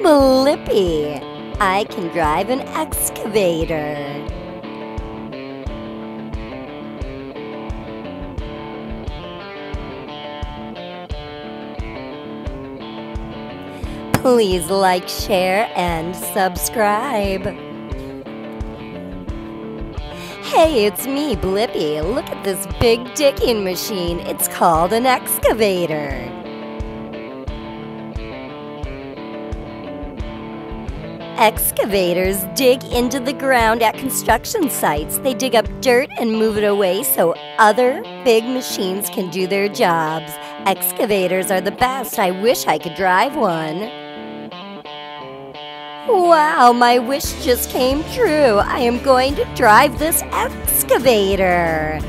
Blippi, I can drive an excavator. Please like, share, and subscribe. Hey, it's me, Blippi. Look at this big digging machine. It's called an excavator. Excavators dig into the ground at construction sites. They dig up dirt and move it away so other big machines can do their jobs. Excavators are the best. I wish I could drive one. Wow, my wish just came true. I am going to drive this excavator.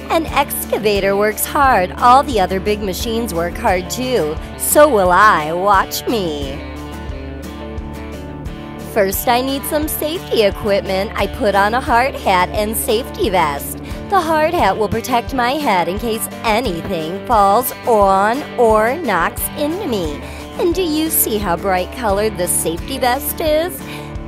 An excavator works hard. All the other big machines work hard too. So will I. Watch me. First, I need some safety equipment. I put on a hard hat and safety vest. The hard hat will protect my head in case anything falls on or knocks into me. And do you see how bright colored the safety vest is?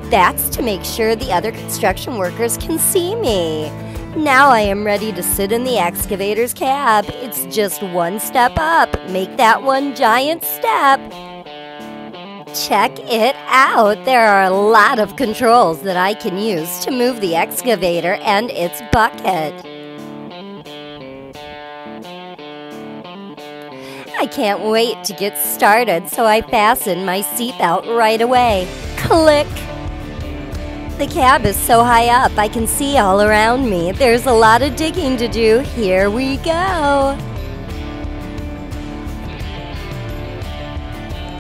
That's to make sure the other construction workers can see me. Now I am ready to sit in the excavator's cab. It's just one step up. Make that one giant step. Check it out. There are a lot of controls that I can use to move the excavator and its bucket. I can't wait to get started, so I fasten my seatbelt right away. Click! The cab is so high up I can see all around me. There's a lot of digging to do. Here we go!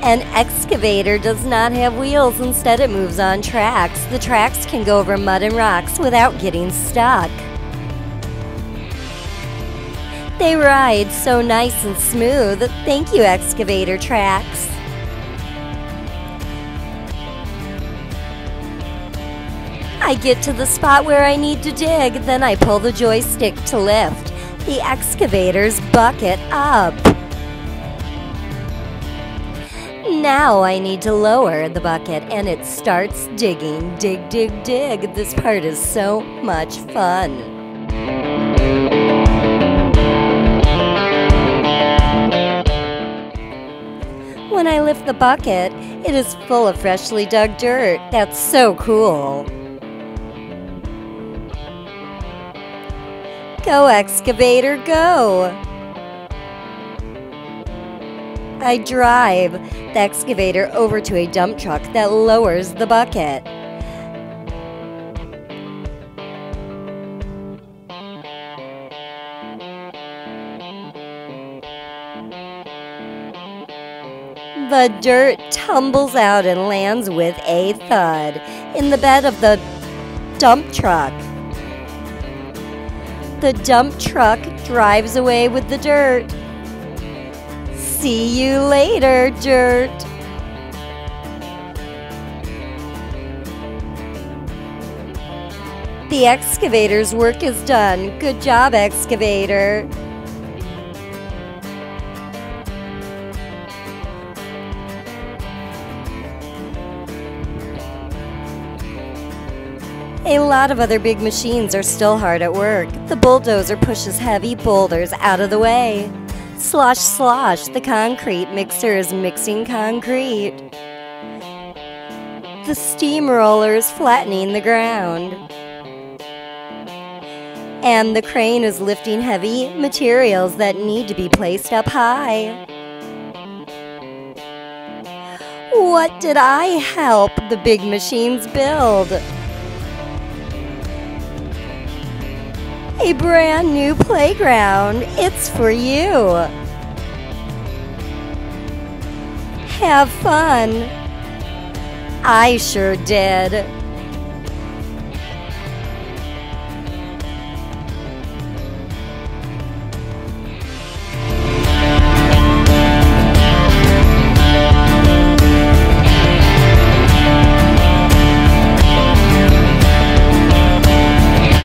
An excavator does not have wheels. Instead, it moves on tracks. The tracks can go over mud and rocks without getting stuck. They ride so nice and smooth. Thank you, excavator tracks. I get to the spot where I need to dig, then I pull the joystick to lift the excavator's bucket up. Now I need to lower the bucket and it starts digging. Dig, dig, dig. This part is so much fun. When I lift the bucket, it is full of freshly dug dirt. That's so cool. Go, excavator, go! I drive the excavator over to a dump truck that lowers the bucket. The dirt tumbles out and lands with a thud in the bed of the dump truck. The dump truck drives away with the dirt. See you later, dirt. The excavator's work is done. Good job, excavator. A lot of other big machines are still hard at work. The bulldozer pushes heavy boulders out of the way. Slosh, slosh, the concrete mixer is mixing concrete. The steamroller is flattening the ground. And the crane is lifting heavy materials that need to be placed up high. What did I help the big machines build? A brand new playground. It's for you. Have fun. I sure did.